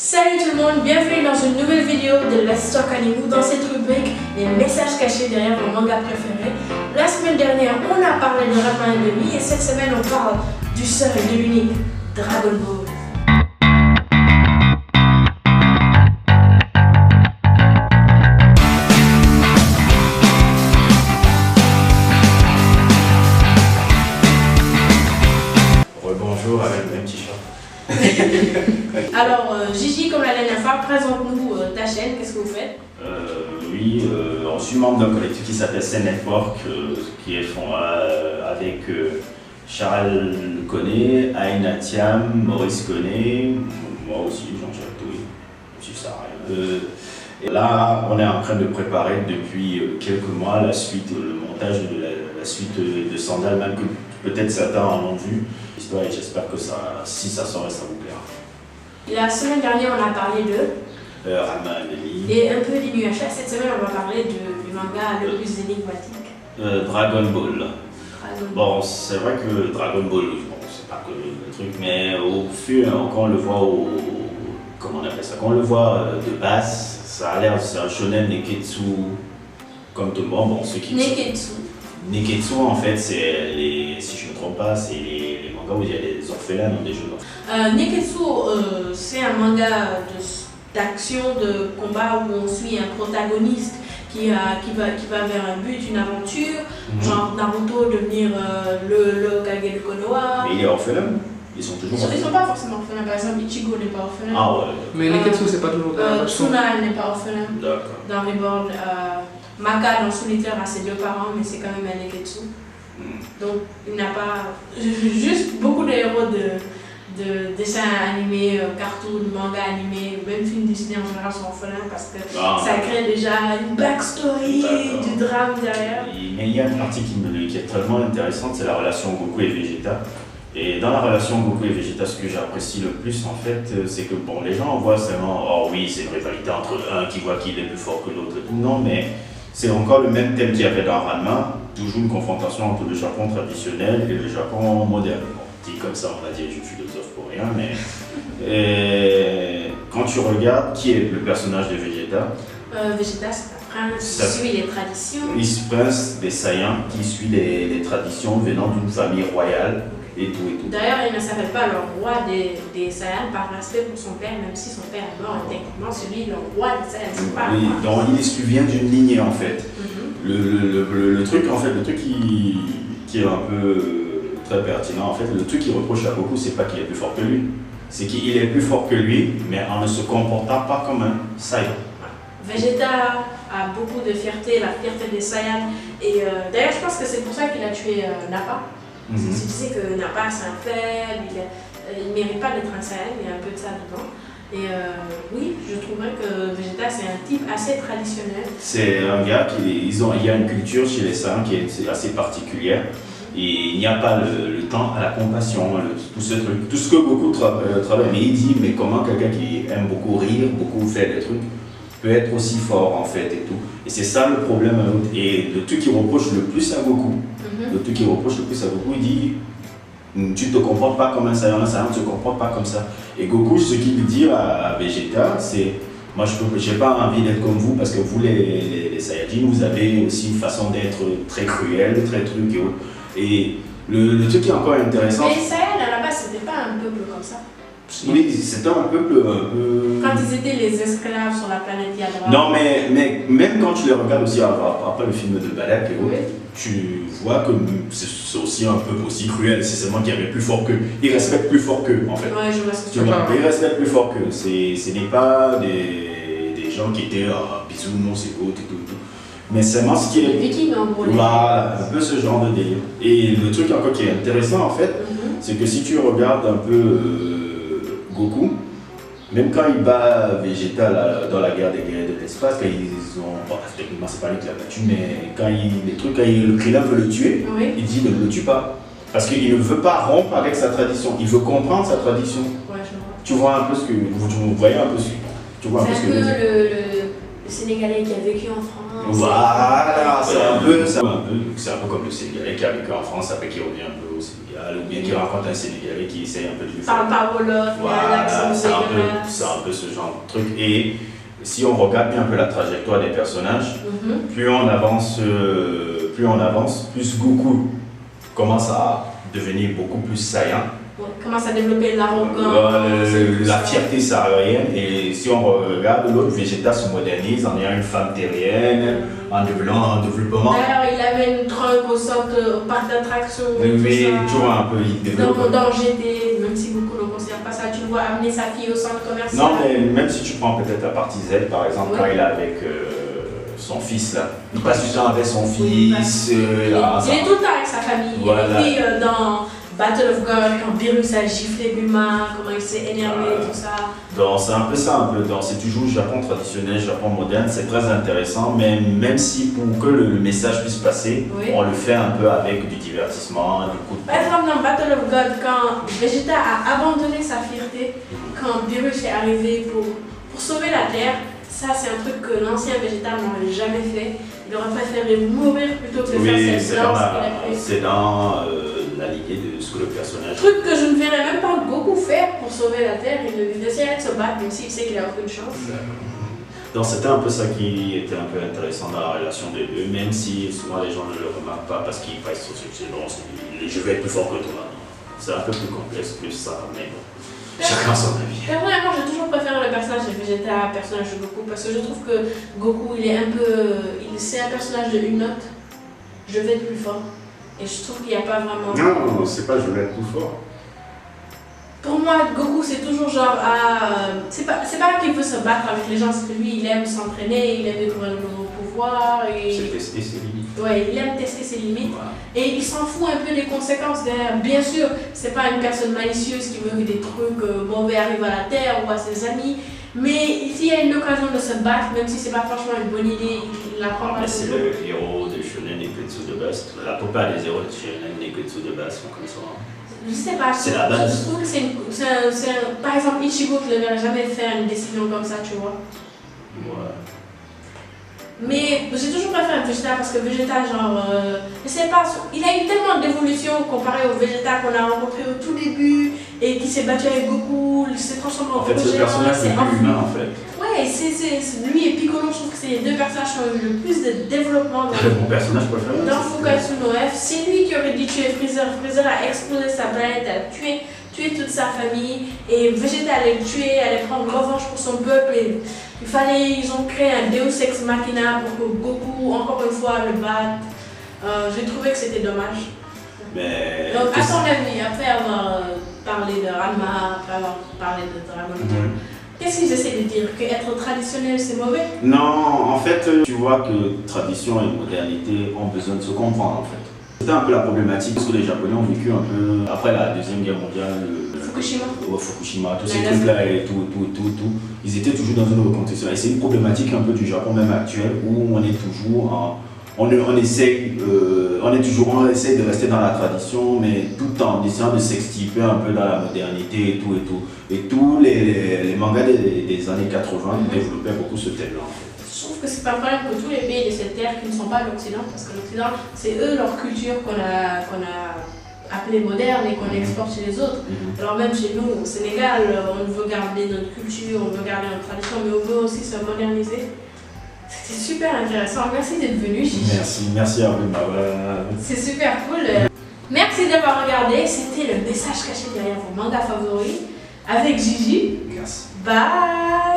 Salut tout le monde, bienvenue dans une nouvelle vidéo de Let's Talk Anime. Dans cette rubrique, les messages cachés derrière vos mangas préférés. La semaine dernière, on a parlé de Ranma et Demi et cette semaine, on parle du seul et de l'unique Dragon Ball. Bonjour avec le même t-shirt. Alors, Gigi, comme la dernière fois, présente-nous ta chaîne, qu'est-ce que vous faites? Oui, je suis membre d'un collectif qui s'appelle C-Network, qui est fond, avec Charles Koné, Aïna Thiam, Maurice Koné, moi aussi, Jean-Jacques Touy, aussi ça. Et là, on est en train de préparer depuis quelques mois la suite, le montage de la suite de Sandalman, que peut-être certains en ont vu. L'histoire, et j'espère que ça, si ça sort, ça vous plaira. La semaine dernière, on a parlé de Ranma et Demi. Et un peu d'Inuyasha. Cette semaine, on va parler du manga le plus énigmatique. Dragon Ball. Dragon Ball. Bon, c'est vrai que Dragon Ball, bon, c'est pas que le truc, mais au fur quand on le voit comment on appelle ça, quand on le voit de base, ça a l'air, c'est un shonen neketsu, comme tout le monde, bon, ceux qui... Neketsu. Neketsu, en fait, c'est les, si je ne me trompe pas, c'est les mangas où il y a des orphelins dans des jeux d'enfants. Neketsu, c'est un manga d'action, de combat où on suit un protagoniste qui va vers un but, une aventure, genre Naruto devenir le Kage de Konoha. Mais il est orphelin. Ils sont toujours Ils sont pas forcément orphelins, par exemple Ichigo n'est pas orphelin. Ah ouais. Mais Neketsu c'est pas toujours Tsuna n'est pas orphelin. D'accord. Dans Reborn, Maka dans Solitaire a ses deux parents, mais c'est quand même un Neketsu. Donc il n'a pas... Juste beaucoup de héros de dessins animés, cartoons, mangas animés, même films Disney en général sont orphelins parce que ça crée déjà une backstory, du drame derrière. Mais il y a une partie qui est tellement intéressante, c'est la relation Goku et Vegeta. Et dans la relation Goku et Vegeta, ce que j'apprécie le plus en fait, c'est que bon, les gens voient seulement, oh oui, c'est une rivalité entre un qui voit qu'il est plus fort que l'autre et tout. Non, mais c'est encore le même thème qu'il y avait dans Ranma, toujours une confrontation entre le Japon traditionnel et le Japon moderne. Bon, dit comme ça, on va dire, je suis philosophe pour rien, mais quand tu regardes qui est le personnage de Vegeta, Vegeta, c'est un prince qui suit les traditions. Il prince des Saiyans qui suit les traditions venant d'une famille royale. Et tout et tout. D'ailleurs, il ne s'appelle pas le roi des Saiyans par respect pour son père, même si son père est mort, techniquement celui le roi des Saiyans, c'est pas oui, donc il vient d'une lignée en fait. Le truc en fait, le truc qui est un peu très pertinent en fait, le truc qu'il reproche à Goku, c'est pas qu'il est plus fort que lui, c'est qu'il est plus fort que lui, mais en ne se comportant pas comme un Saiyan. Vegeta a beaucoup de fierté, la fierté des Saiyans, et d'ailleurs je pense que c'est pour ça qu'il a tué Nappa. Tu disais que Nappa c'est un faible, il ne mérite pas d'être un Saiyan, il y a un peu de ça dedans. Et oui, je trouverais que Vegeta c'est un type assez traditionnel. C'est un gars il y a une culture chez les Saiyans qui est assez particulière. Et il n'y a pas le temps à la compassion, tout ce truc, tout ce que Goku travaille. Mais il dit, mais comment quelqu'un qui aime beaucoup rire, beaucoup faire des trucs, peut être aussi fort en fait et tout. Et c'est ça le problème. Et le truc qui reproche le plus à Goku, il dit tu ne te comportes pas comme un Saiyan ne se comporte pas comme ça. Et Goku, ce qu'il dit à Vegeta, c'est moi je n'ai pas envie d'être comme vous parce que vous les Saiyajins, vous avez aussi une façon d'être très cruelle, très truc et autres. Et le truc qui est encore intéressant. Mais les Saiyans à la base c'était pas un peuple comme ça. Oui, c'était un peuple un peu... Quand ils étaient les esclaves sur la planète Yadra. Non, mais même quand tu les regardes aussi après le film de Balak, tu vois que c'est aussi un peuple aussi cruel. C'est seulement qu'il y avait plus fort qu'eux. Ils respectent plus fort qu'eux, en fait. Ouais, je vois ce que tu veux dire. Ils respectent plus fort qu'eux. Ce n'est pas des gens qui étaient bisounours et autres et tout. Mais seulement ce qui est... Les Vikings, en gros. Voilà, un peu ce genre de délire. Et le truc encore qui est intéressant, en fait, c'est que si tu regardes un peu Goku, même quand il bat Vegeta dans la guerre des guerriers de l'espace, quand ils ont... Bon, techniquement, c'est pas lui qui l'a battu, mais quand le Krillin veut le tuer, il dit ne le tue pas. Parce qu'il ne veut pas rompre avec sa tradition, il veut comprendre sa tradition. Ouais, je vois. Tu vois un peu ce que... Vous voyez un peu ce que... Tu vois un peu ce que... Le Sénégalais qui a vécu en France. Voilà, c'est un peu comme le Sénégalais qui a vécu en France, après qui revient un peu au Sénégal. ou bien qui rencontre un Sénégalais qui essaye un peu de lui Parle pas wolof, voilà, c'est un peu ce genre de truc. Et si on regarde bien un peu la trajectoire des personnages, plus on avance, plus Goku commence à devenir beaucoup plus saillant. Commence à développer l'arrogance. La fierté saharienne. Et si on regarde, l'autre Vegeta se modernise en ayant une femme terrienne, en développement. D'ailleurs, il avait une trunk au centre, au parc d'attractions. Mais tu vois un peu, il développe. Dans GT, même si beaucoup ne considèrent pas ça, tu le vois amener sa fille au centre commercial. Non, mais même si tu prends peut-être la partie Z, par exemple, quand il est avec son fils là, il passe du temps avec son fils. Il est tout le temps avec sa famille. Voilà. Et puis dans Battle of God, quand Beerus a giflé Bulma, comment il s'est énervé, tout ça. Donc c'est un peu ça, c'est toujours Japon traditionnel, Japon moderne, c'est très intéressant, mais même si pour que le message puisse passer, on le fait un peu avec du divertissement, du coup de... Par exemple dans Battle of God, quand Vegeta a abandonné sa fierté, quand Beerus est arrivé pour sauver la Terre, ça c'est un truc que l'ancien Vegeta n'aurait jamais fait. Il aurait préféré mourir plutôt que de faire cette danse qu'il a fait. C'est dans la lignée de ce que le personnage... Truc que je ne verrais même pas beaucoup faire pour sauver la Terre, il essaierait de se battre même s'il sait qu'il a aucune chance. Donc c'était un peu ça qui était un peu intéressant dans la relation des deux, même si souvent les gens ne le remarquent pas parce qu'ils pensent que non, je vais être plus fort que toi. C'est un peu plus complexe que ça, mais bon. Chacun son avis. Personnellement, j'ai toujours préféré le personnage de Vegeta au personnage de Goku parce que je trouve que Goku, c'est un personnage de une note. Je vais être plus fort. Et je trouve qu'il n'y a pas vraiment... Non, c'est pas je vais être plus fort. Pour moi, Goku, c'est toujours genre c'est pas qu'il veut se battre avec les gens, c'est que lui, il aime s'entraîner, il aime découvrir de nouveaux pouvoirs. C'est tester ses limites. Ouais, il aime tester ses limites. Voilà. Et il s'en fout un peu des conséquences derrière. Bien sûr, c'est pas une personne malicieuse qui veut que des trucs mauvais arrivent à la Terre ou à ses amis. Mais s'il y a une occasion de se battre, même si c'est pas franchement une bonne idée, il la prend pas. C'est le héros de Shonen Neketsu de base. La plupart des héros de Shonen Neketsu de base sont comme ça. Je sais pas, c'est la base. Je trouve que par exemple, Ichigo, tu ne le verrais jamais faire une décision comme ça, tu vois. Ouais. Mais j'ai toujours préféré Vegeta parce que Vegeta, genre, je sais pas, il a eu tellement d'évolution comparé au Vegeta qu'on a rencontré au tout début et qui s'est battu avec Goku, il s'est transformé en fait, c'est le personnage le plus humain en fait. Ouais, lui et Piccolo, je trouve que c'est les deux personnages qui ont eu le plus de développement mon personnage préféré dans Fukatsu no F. C'est lui qui aurait dû tuer Freezer. Freezer a explosé sa planète, a tué toute sa famille et Vegeta allait le tuer, allait prendre revanche pour son peuple et ils ont créé un Deus Ex Machina pour que Goku, encore une fois, le batte. J'ai trouvé que c'était dommage. Mais... Donc, à ton avis, après avoir parlé de Ranma, après avoir parlé de Dragon Ball, qu'est-ce qu'ils essaient de dire? Que être traditionnel, c'est mauvais? Non, en fait, tu vois que tradition et modernité ont besoin de se comprendre, en fait. C'était un peu la problématique parce que les Japonais ont vécu un peu, après la Deuxième Guerre mondiale, Fukushima, tous ces trucs-là et tout. Ils étaient toujours dans une reconstruction. Et c'est une problématique un peu du Japon même actuel où on est toujours on essaie de rester dans la tradition, mais tout en essayant de s'extirper un peu dans la modernité et tout. Et tous les mangas des années 80 développaient beaucoup ce thème-là. Je trouve que c'est pas vrai que tous les pays de cette terre qui ne sont pas l'Occident, parce que l'Occident, c'est eux leur culture qu'on a appelée moderne et qu'on exporte chez les autres. Alors même chez nous, au Sénégal, on veut garder notre culture, on veut garder notre tradition, mais on veut aussi se moderniser. C'était super intéressant. Merci d'être venu, Gigi. Merci à vous. C'est super cool. Merci d'avoir regardé. C'était le message caché derrière vos mangas favoris avec Gigi. Merci. Bye.